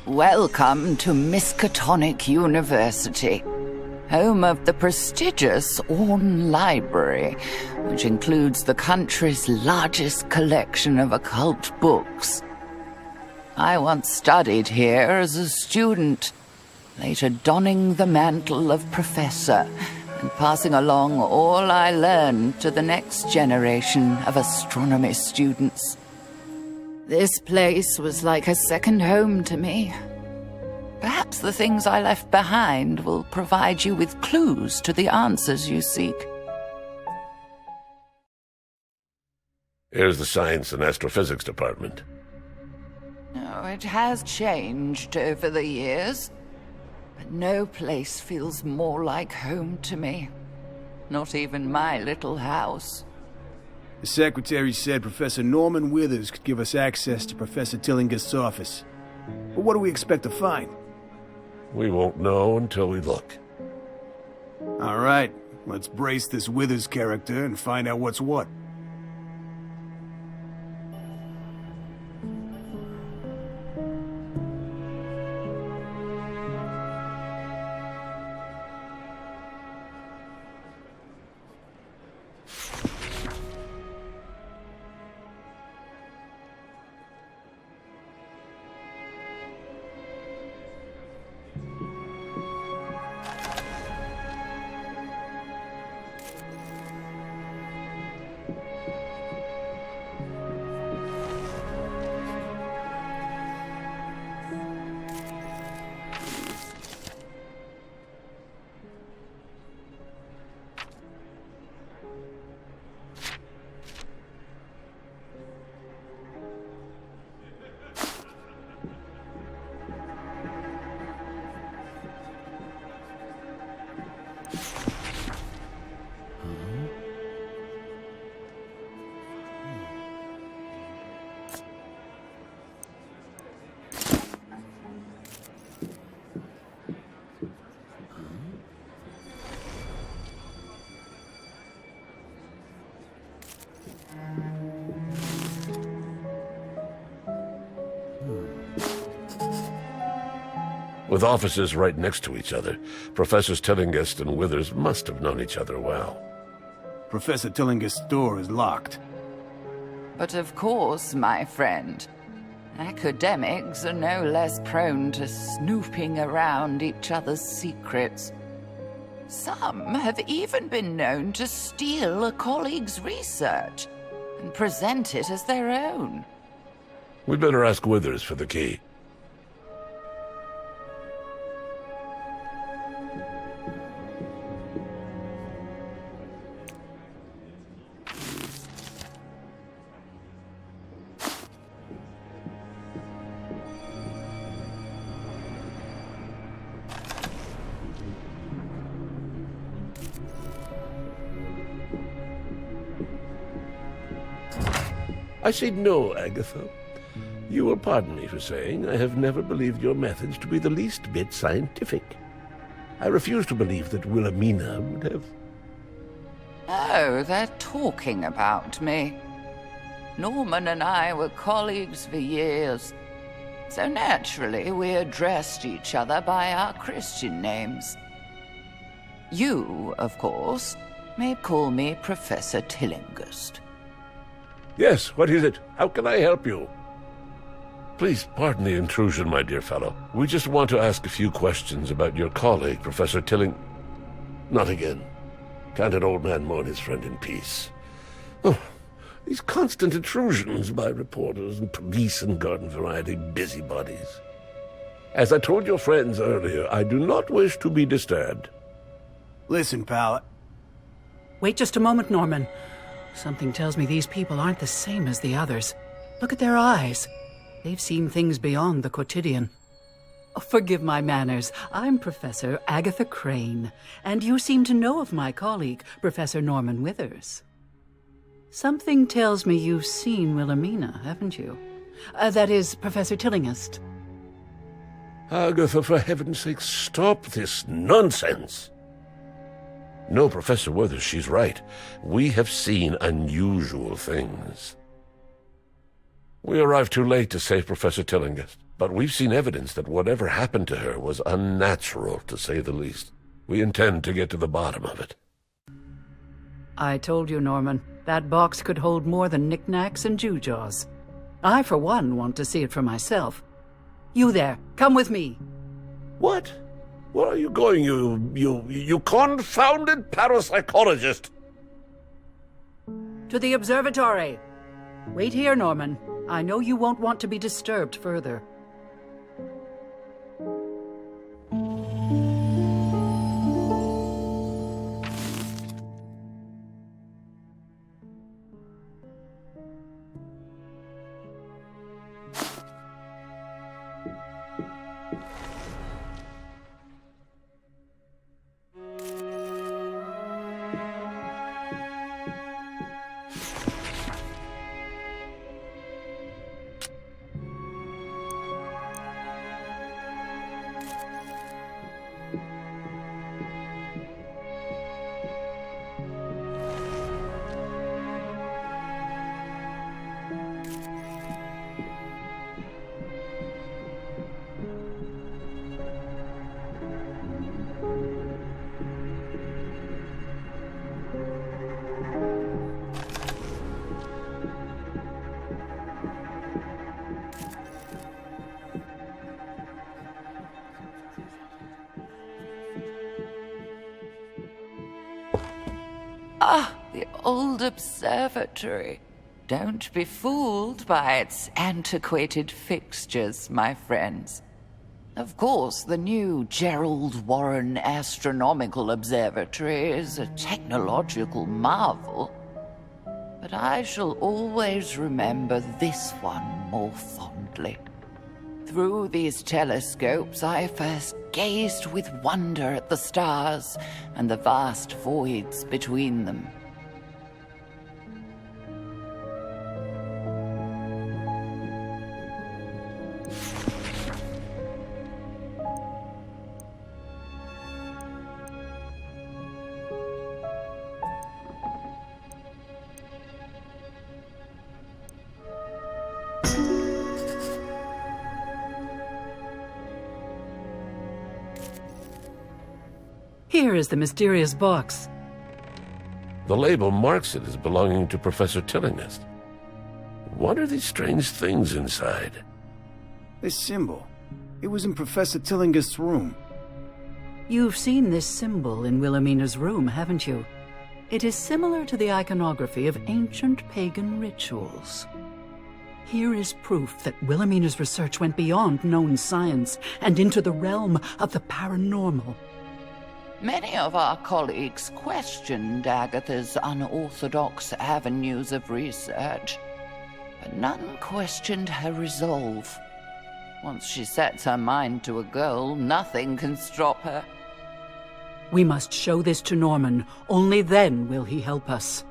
Welcome to Miskatonic University, home of the prestigious Orne Library, which includes the country's largest collection of occult books. I once studied here as a student, later donning the mantle of professor and passing along all I learned to the next generation of astronomy students. This place was like a second home to me. Perhaps the things I left behind will provide you with clues to the answers you seek. Here's the science and astrophysics department. Oh, it has changed over the years, but no place feels more like home to me. Not even my little house. The secretary said Professor Norman Withers could give us access to Professor Tillingust's office. But what do we expect to find? We won't know until we look. All right, let's brace this Withers character and find out what's what. With offices right next to each other, Professors Tillingust and Withers must have known each other well. Professor Tillingust's door is locked. But of course, my friend, academics are no less prone to snooping around each other's secrets. Some have even been known to steal a colleague's research and present it as their own. We'd better ask Withers for the key. I say no, Agatha. You will pardon me for saying I have never believed your methods to be the least bit scientific. I refuse to believe that Wilhelmina would have... Oh, they're talking about me. Norman and I were colleagues for years, so naturally we addressed each other by our Christian names. You, of course, may call me Professor Tillingust. Yes, what is it? How can I help you? Please pardon the intrusion, my dear fellow. We just want to ask a few questions about your colleague, Professor Tilling... Not again. Can't an old man mourn his friend in peace? Oh, these constant intrusions by reporters and police and garden variety busybodies. As I told your friends earlier, I do not wish to be disturbed. Listen, pal. Wait just a moment, Norman. Something tells me these people aren't the same as the others. Look at their eyes. They've seen things beyond the quotidian. Oh, forgive my manners. I'm Professor Agatha Crane, and you seem to know of my colleague, Professor Norman Withers. Something tells me you've seen Wilhelmina, haven't you? That is, Professor Tillingust. Agatha, for heaven's sake, stop this nonsense. No, Professor Withers, she's right. We have seen unusual things. We arrived too late to save Professor Tillinghast, but we've seen evidence that whatever happened to her was unnatural, to say the least. We intend to get to the bottom of it. I told you, Norman, that box could hold more than knickknacks and gewgaws. I, for one, want to see it for myself. You there, come with me. What? Where are you going, you confounded parapsychologist? To the observatory. Wait here, Norman. I know you won't want to be disturbed further. Ah, the old observatory. Don't be fooled by its antiquated fixtures, my friends. Of course, the new Gerald Warren Astronomical Observatory is a technological marvel, but I shall always remember this one more fondly. Through these telescopes, I first gazed with wonder at the stars and the vast voids between them. Here is the mysterious box. The label marks it as belonging to Professor Tillinghast. What are these strange things inside? This symbol. It was in Professor Tillinghast's room. You've seen this symbol in Wilhelmina's room, haven't you? It is similar to the iconography of ancient pagan rituals. Here is proof that Wilhelmina's research went beyond known science and into the realm of the paranormal. Many of our colleagues questioned Agatha's unorthodox avenues of research, but none questioned her resolve. Once she sets her mind to a goal, nothing can stop her. We must show this to Norman. Only then will he help us.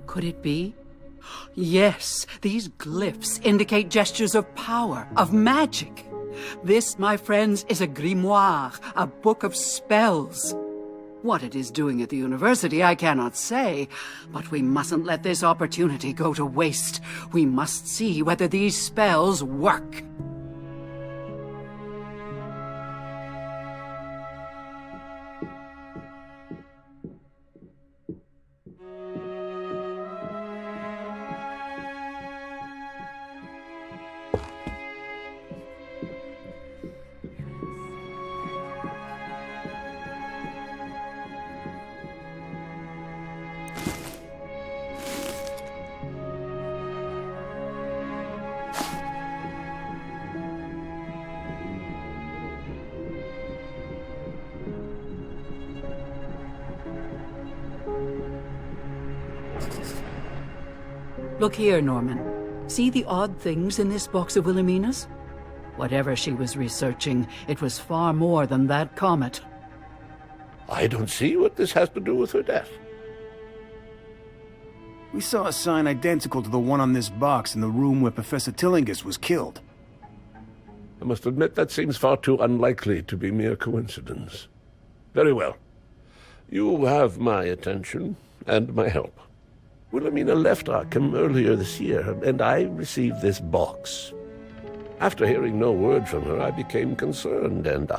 Could it be? Yes, these glyphs indicate gestures of power, of magic. This, my friends, is a grimoire, a book of spells. What it is doing at the university, I cannot say, but we mustn't let this opportunity go to waste. We must see whether these spells work. Look here, Norman. See the odd things in this box of Wilhelmina's? Whatever she was researching, it was far more than that comet. I don't see what this has to do with her death. We saw a sign identical to the one on this box in the room where Professor Tillinghast was killed. I must admit that seems far too unlikely to be mere coincidence. Very well. You have my attention and my help. Wilhelmina left Arkham earlier this year, and I received this box. After hearing no word from her, I became concerned, and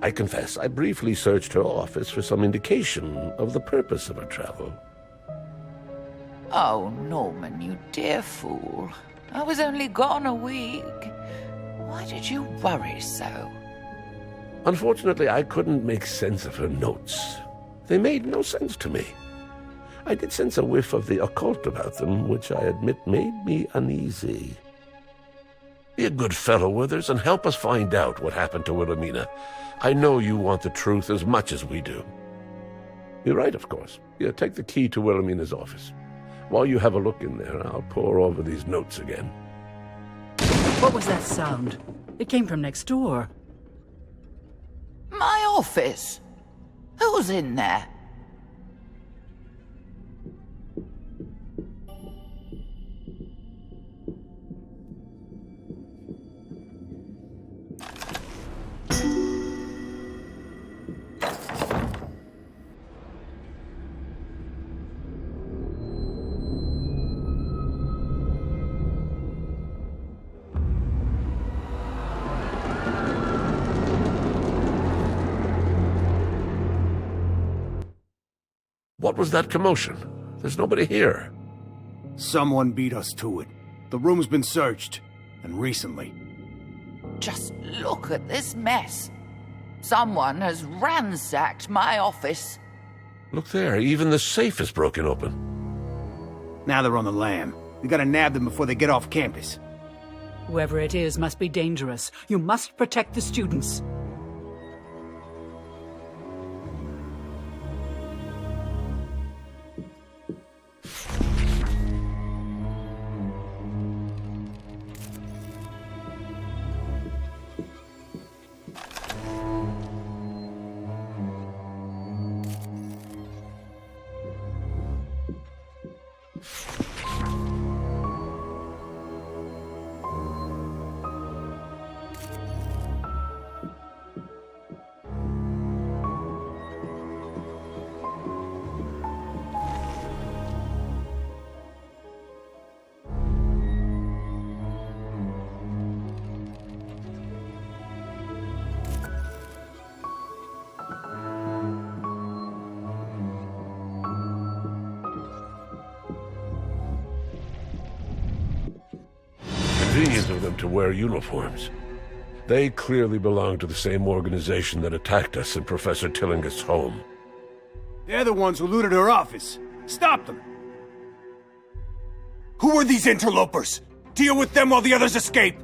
I confess, I briefly searched her office for some indication of the purpose of her travel. Oh, Norman, you dear fool. I was only gone a week. Why did you worry so? Unfortunately, I couldn't make sense of her notes. They made no sense to me. I did sense a whiff of the occult about them, which I admit made me uneasy. Be a good fellow, Withers, and help us find out what happened to Wilhelmina. I know you want the truth as much as we do. You're right, of course. Here, take the key to Wilhelmina's office. While you have a look in there, I'll pore over these notes again. What was that sound? It came from next door. My office? Who's in there? What was that commotion? There's nobody here. Someone beat us to it. The room's been searched, and recently. Just look at this mess. Someone has ransacked my office. Look there, even the safe is broken open. Now they're on the lam. We gotta nab them before they get off campus. Whoever it is must be dangerous. You must protect the students. Convenient of them to wear uniforms. They clearly belong to the same organization that attacked us in Professor Tillinghast's home. They're the ones who looted her office. Stop them! Who are these interlopers? Deal with them while the others escape!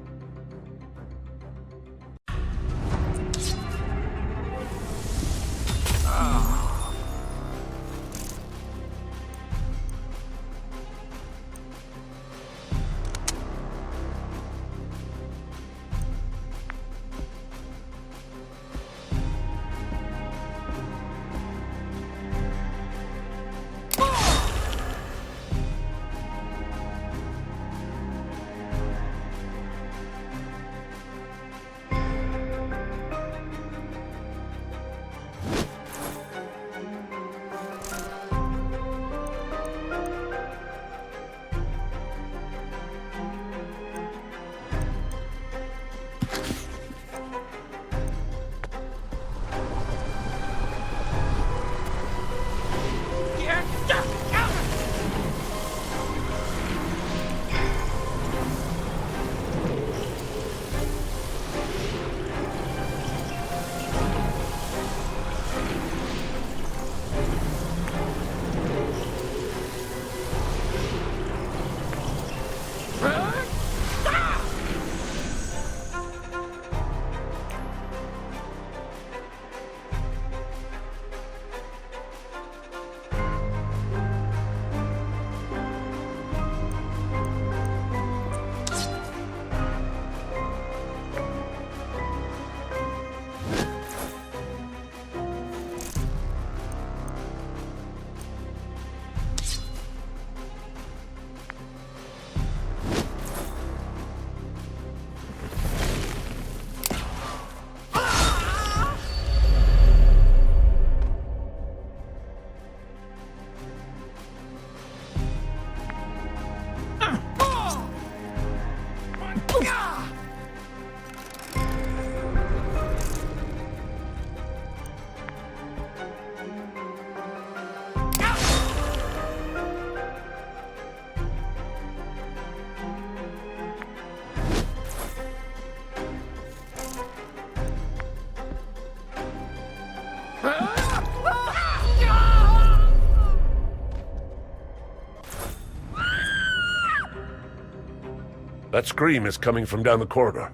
That scream is coming from down the corridor.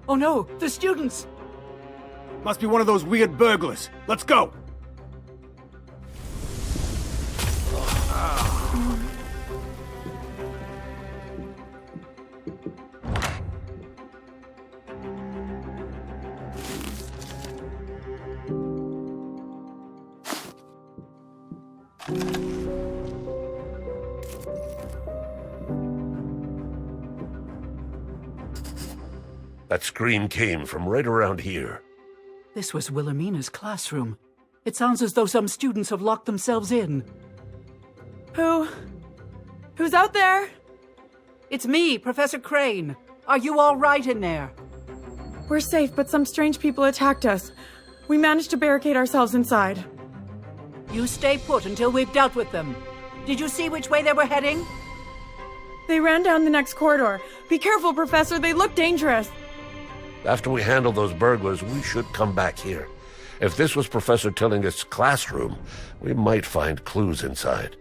Oh no, the students! Must be one of those weird burglars. Let's go! That scream came from right around here. This was Wilhelmina's classroom. It sounds as though some students have locked themselves in. Who's out there? It's me, Professor Crane. Are you all right in there? We're safe, but some strange people attacked us. We managed to barricade ourselves inside. You stay put until we've dealt with them. Did you see which way they were heading? They ran down the next corridor. Be careful, Professor. They look dangerous. After we handle those burglars, we should come back here. If this was Professor Tillinghast's classroom, we might find clues inside.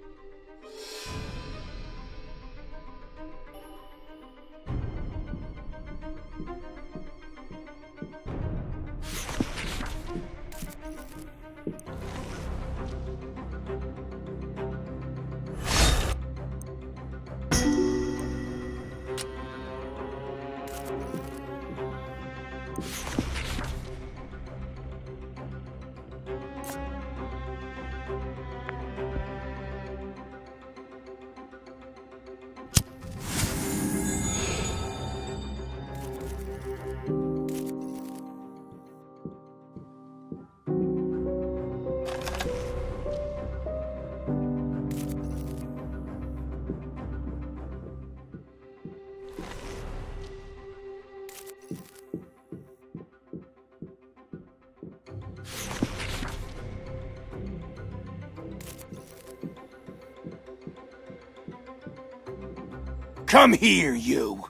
Come here, you!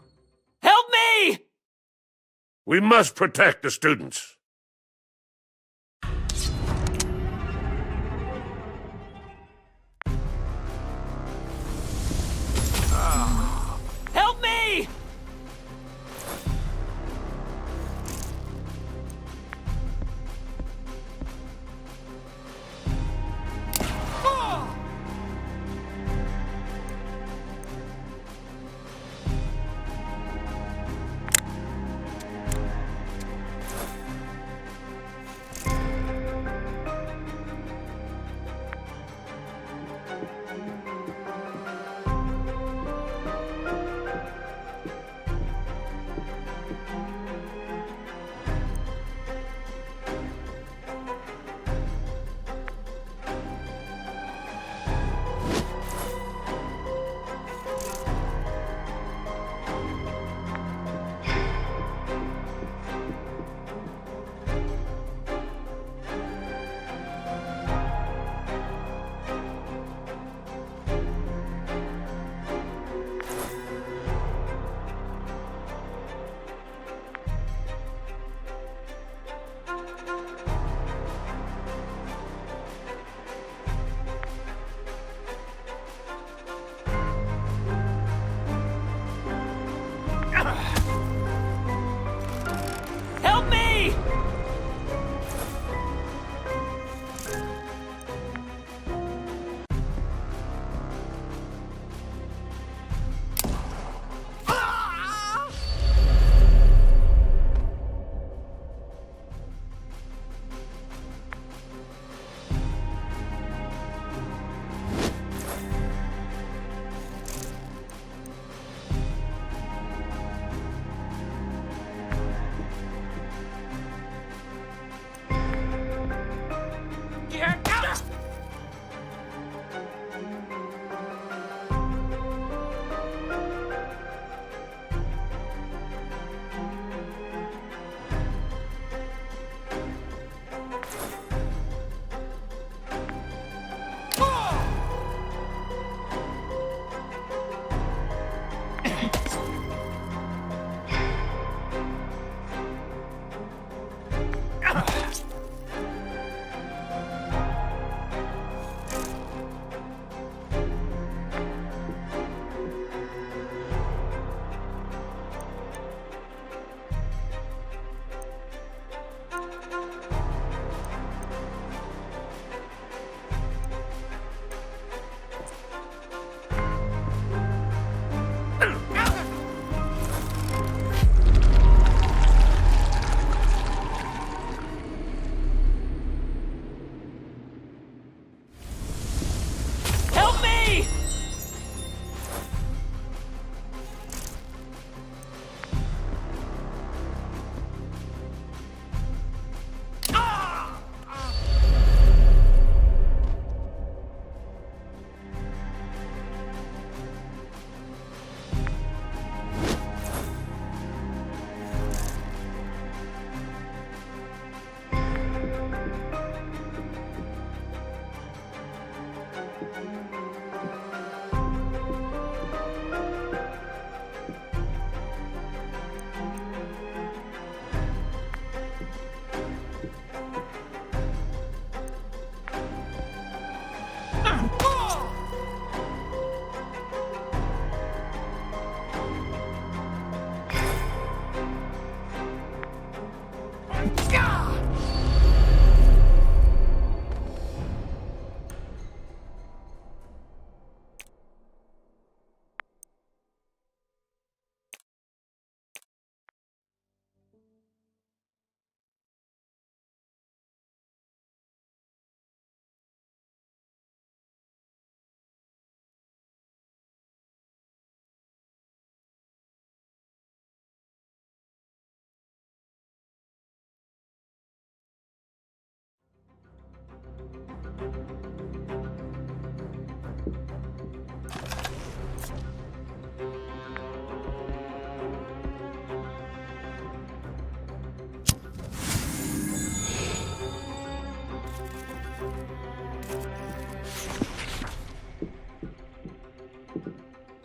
Help me! We must protect the students. Help me!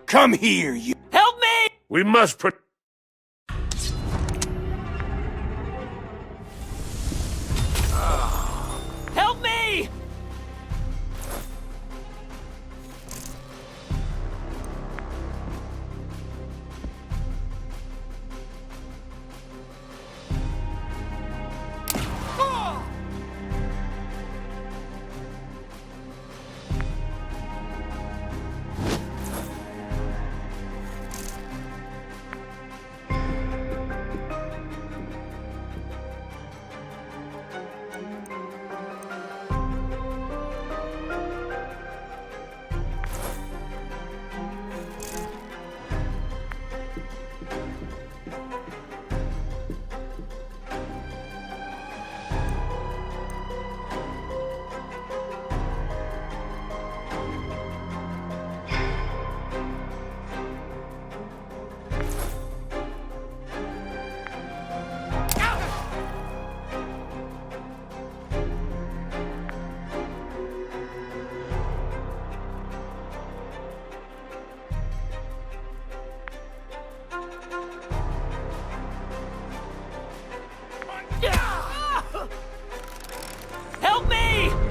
Come here, you... Help me! We must Help me! Help me!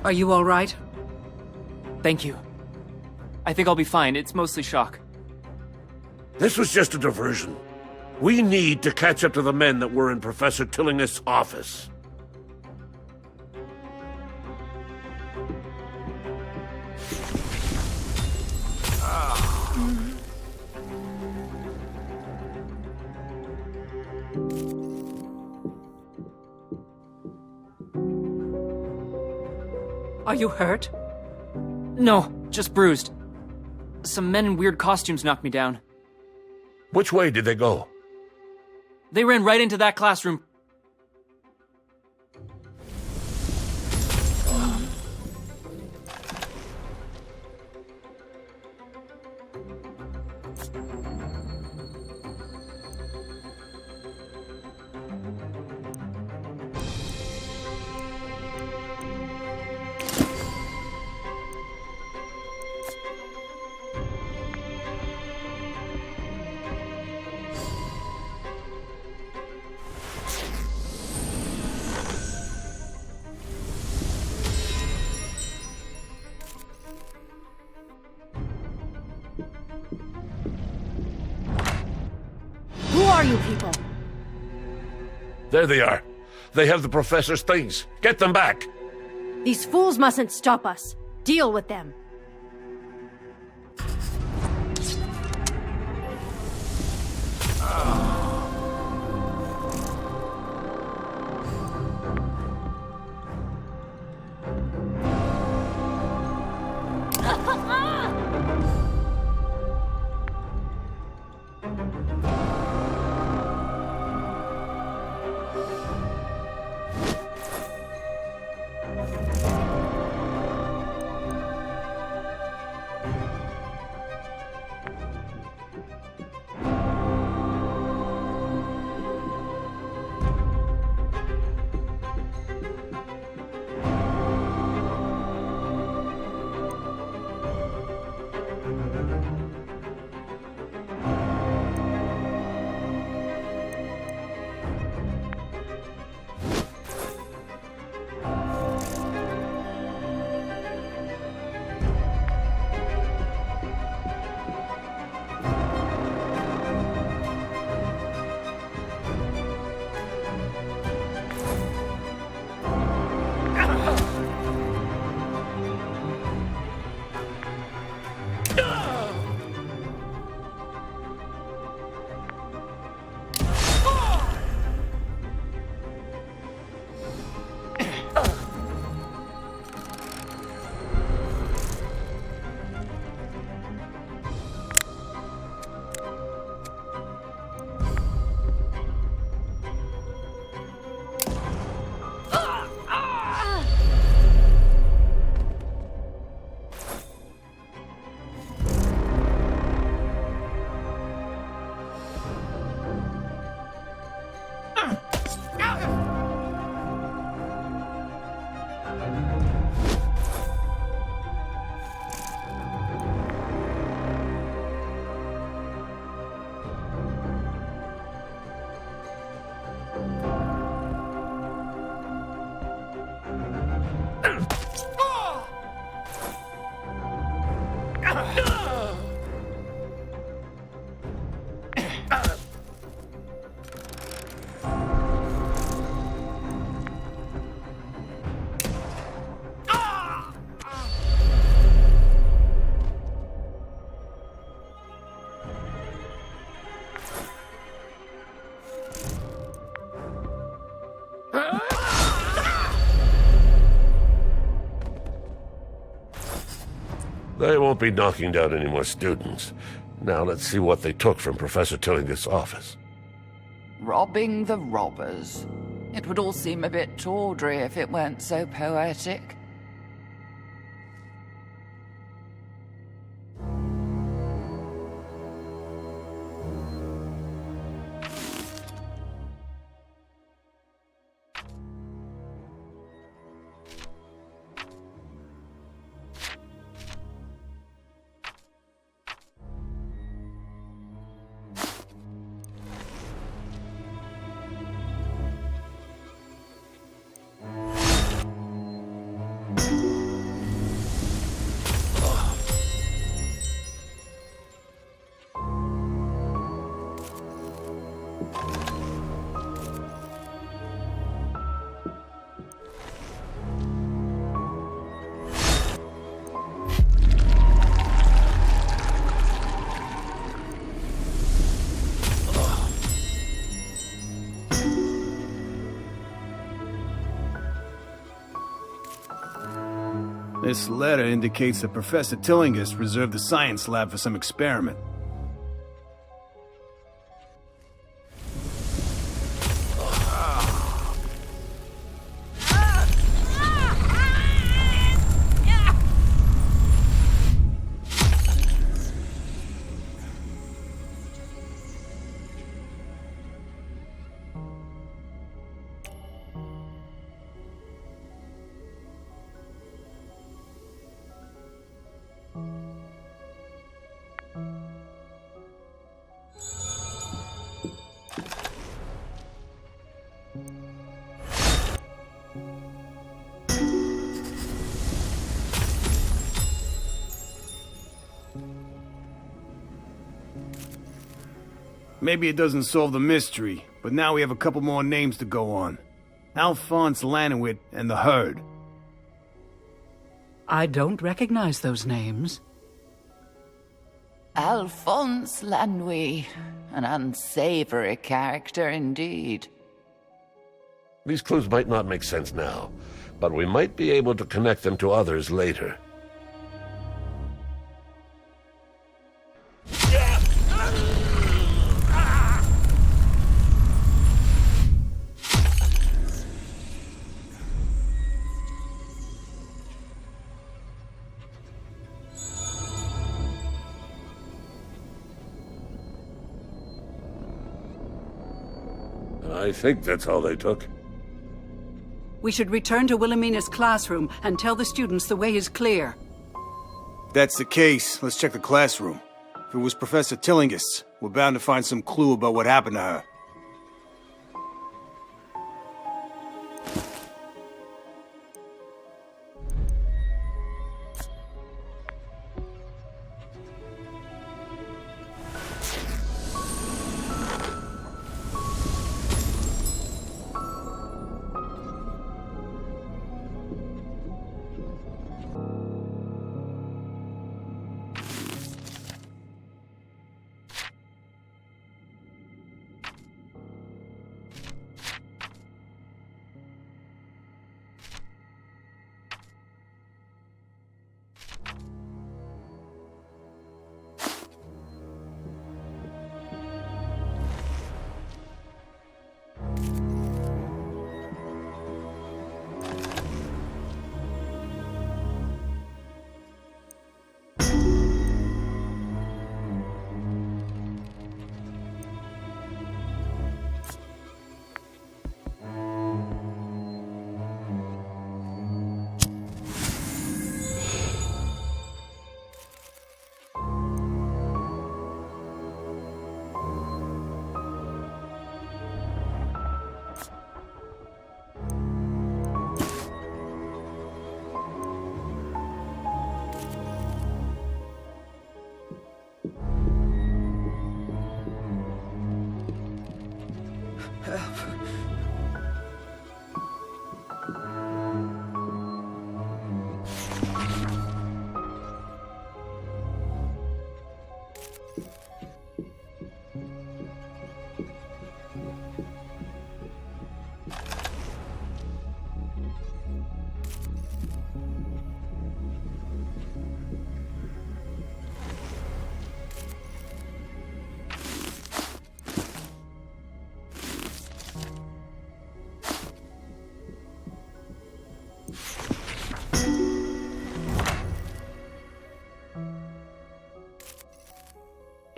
Are you all right? Thank you. I think I'll be fine. It's mostly shock. This was just a diversion. We need to catch up to the men that were in Professor Tillinghast's office. Are you hurt? No, just bruised. Some men in weird costumes knocked me down. Which way did they go? They ran right into that classroom. Who are you people? There they are. They have the professor's things. Get them back. These fools mustn't stop us. Deal with them. They won't be knocking down any more students. Now let's see what they took from Professor Tillinghast's office. Robbing the robbers. It would all seem a bit tawdry if it weren't so poetic. This letter indicates that Professor Tillinghast reserved the science lab for some experiment. Maybe it doesn't solve the mystery, but now we have a couple more names to go on. Alphonse Lanowit and the Herd. I don't recognize those names. Alphonse Lanouille, an unsavory character indeed. These clues might not make sense now, but we might be able to connect them to others later. I think that's all they took. We should return to Wilhelmina's classroom and tell the students the way is clear. If that's the case, let's check the classroom. If it was Professor Tillinghast's, we're bound to find some clue about what happened to her.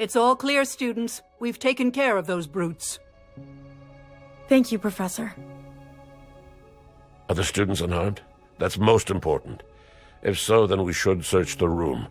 It's all clear, students. We've taken care of those brutes. Thank you, Professor. Are the students unharmed? That's most important. If so, then we should search the room.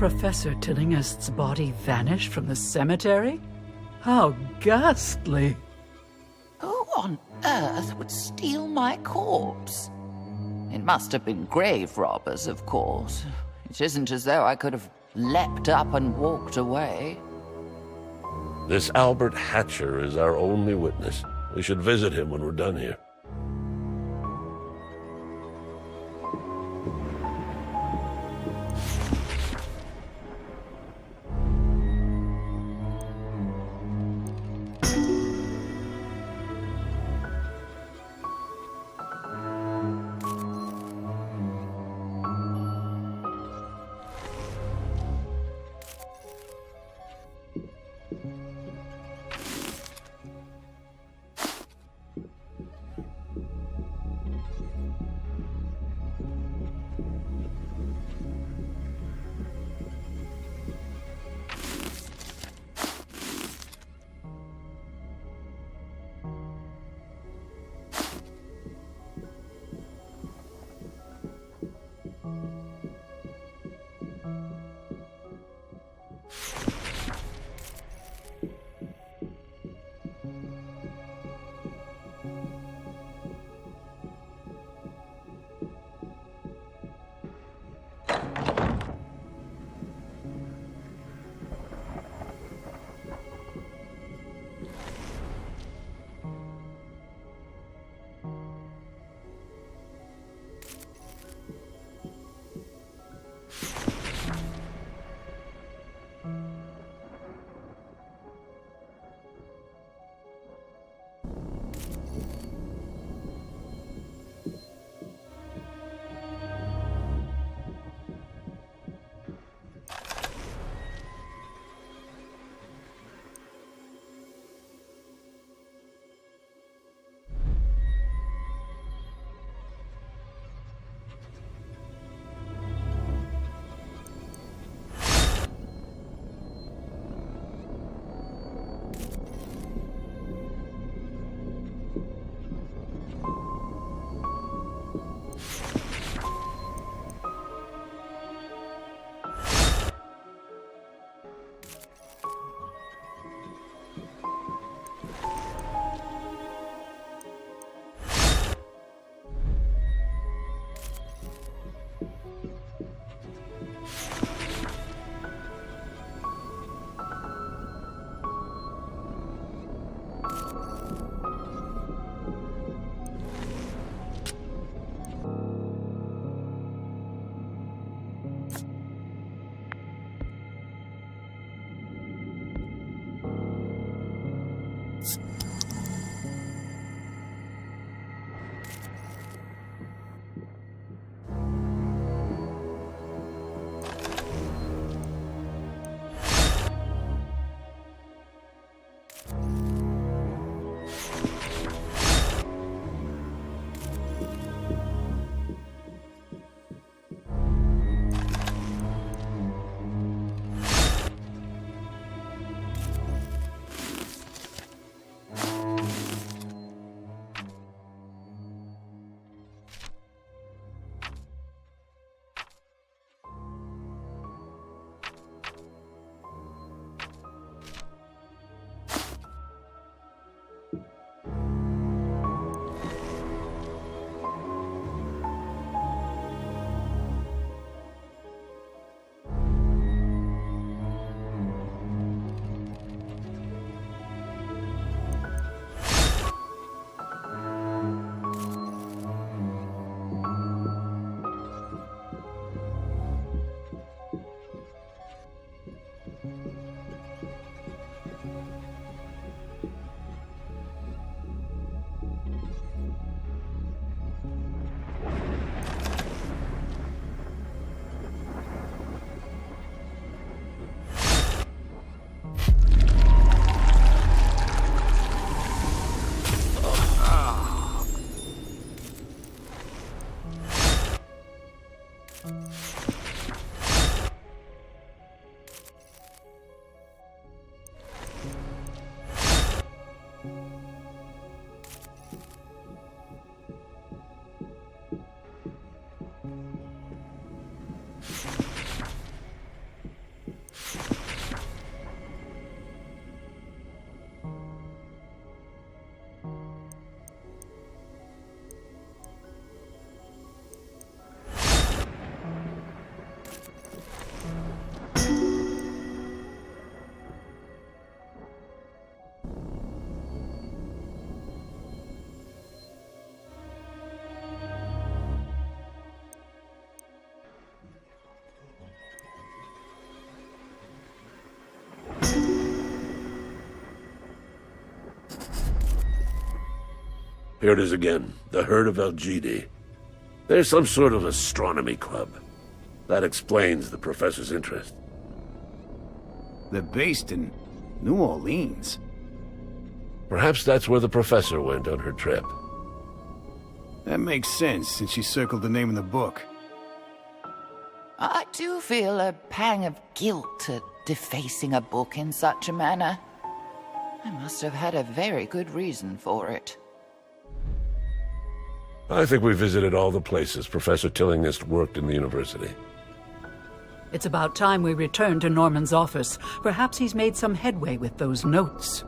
Professor Tillingist's body vanished from the cemetery? How ghastly. Who on earth would steal my corpse? It must have been grave robbers, of course. It isn't as though I could have leapt up and walked away. This Albert Hatcher is our only witness. We should visit him when we're done here. Here it is again, the herd of Algidi. There's some sort of astronomy club. That explains the professor's interest. They're based in New Orleans. Perhaps that's where the professor went on her trip. That makes sense, since she circled the name in the book. I do feel a pang of guilt at defacing a book in such a manner. I must have had a very good reason for it. I think we visited all the places Professor Tillinghast worked in the university. It's about time we return to Norman's office. Perhaps he's made some headway with those notes.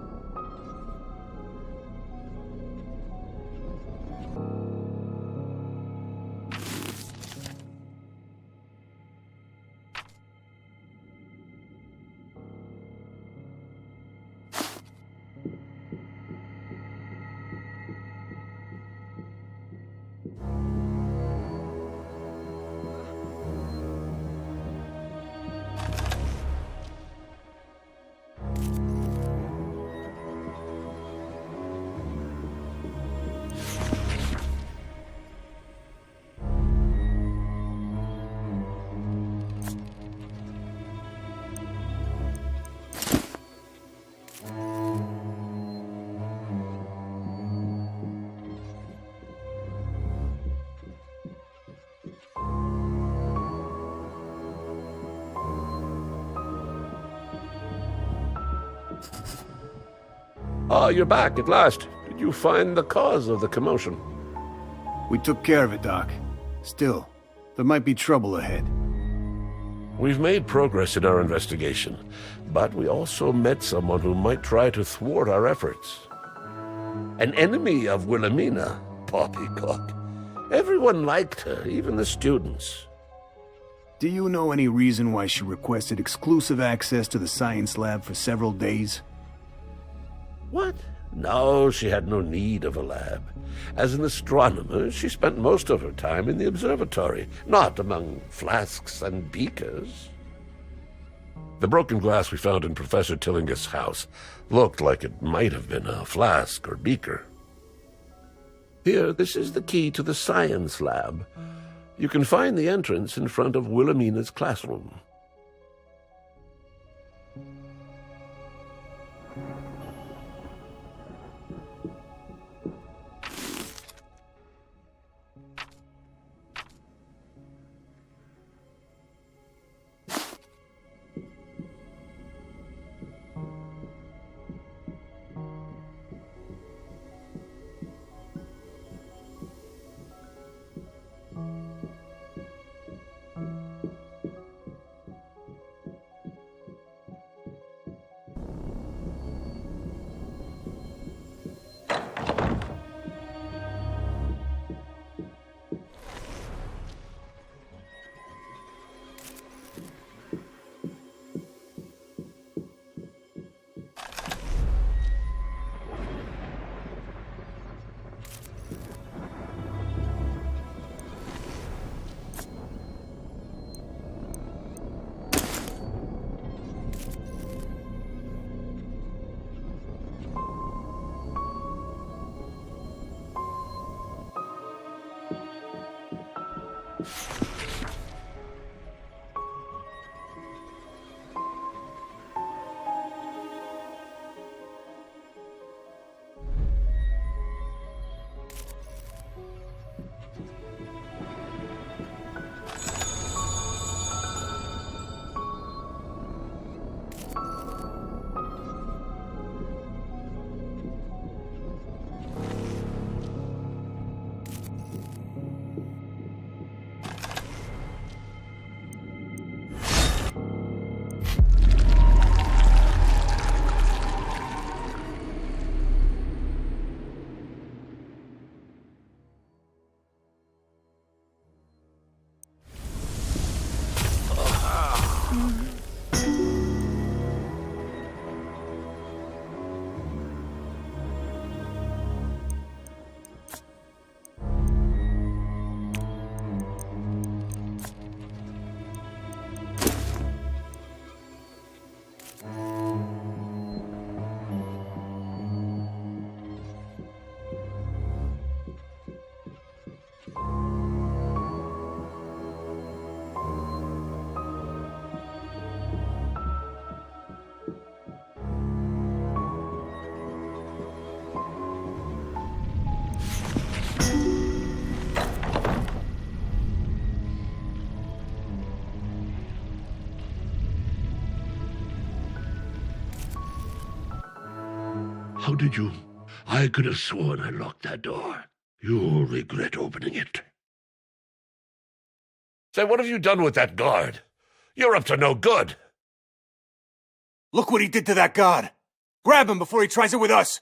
Ah, you're back at last. Did you find the cause of the commotion? We took care of it, Doc. Still, there might be trouble ahead. We've made progress in our investigation, but we also met someone who might try to thwart our efforts. An enemy of Wilhelmina, poppycock. Everyone liked her, even the students. Do you know any reason why she requested exclusive access to the science lab for several days? What? No, she had no need of a lab. As an astronomer, she spent most of her time in the observatory, not among flasks and beakers. The broken glass we found in Professor Tillinghast's house looked like it might have been a flask or beaker. Here, this is the key to the science lab. You can find the entrance in front of Wilhelmina's classroom. How did you? I could have sworn I locked that door. You'll regret opening it. Say, what have you done with that guard? You're up to no good. Look what he did to that guard. Grab him before he tries it with us.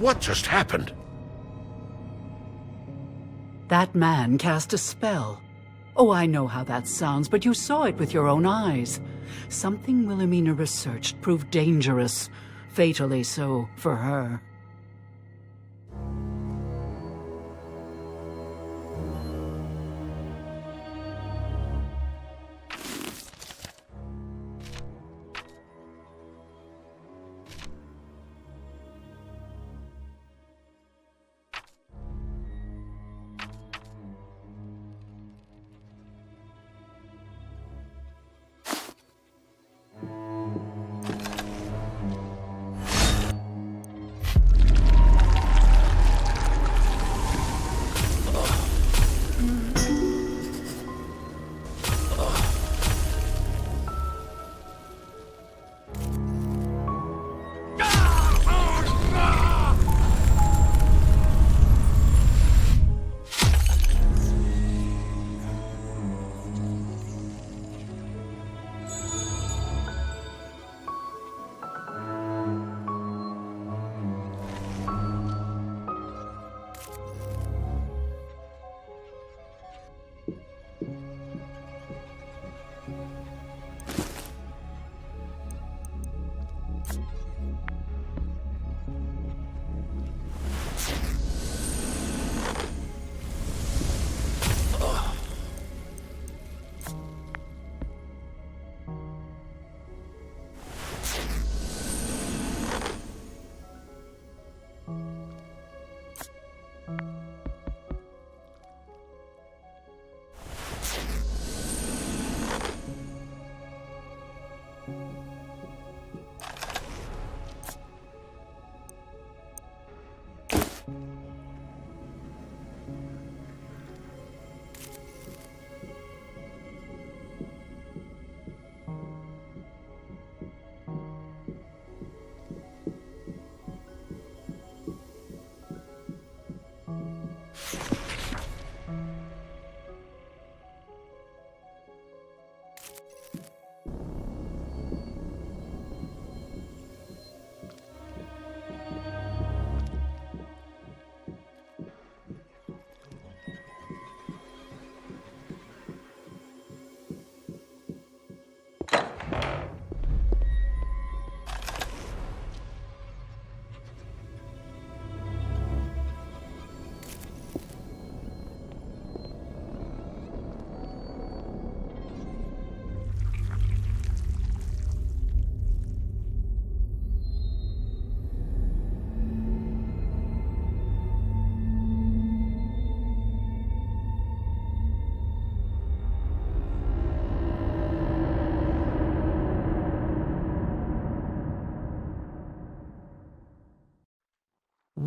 What just happened? That man cast a spell. Oh, I know how that sounds, but you saw it with your own eyes. Something Wilhelmina researched proved dangerous, fatally so for her.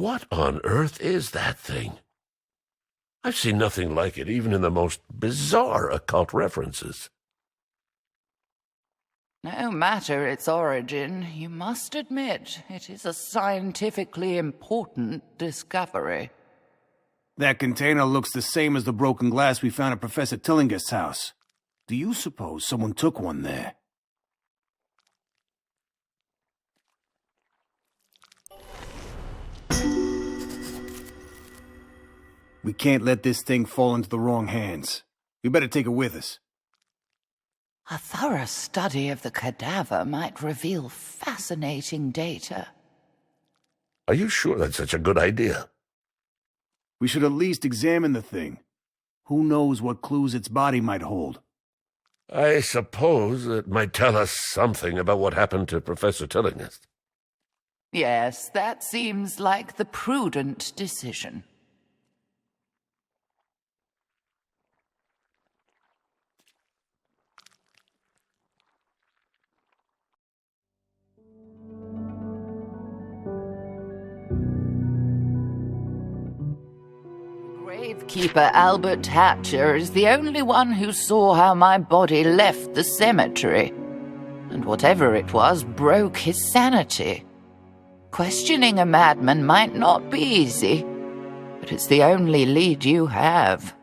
What on earth is that thing? I've seen nothing like it, even in the most bizarre occult references. No matter its origin, you must admit it is a scientifically important discovery. That container looks the same as the broken glass we found at Professor Tillinger's house. Do you suppose someone took one there? We can't let this thing fall into the wrong hands. We better take it with us. A thorough study of the cadaver might reveal fascinating data. Are you sure that's such a good idea? We should at least examine the thing. Who knows what clues its body might hold? I suppose it might tell us something about what happened to Professor Tillinghast. Yes, that seems like the prudent decision. Gravekeeper Albert Hatcher is the only one who saw how my body left the cemetery, and whatever it was broke his sanity. Questioning a madman might not be easy, but it's the only lead you have.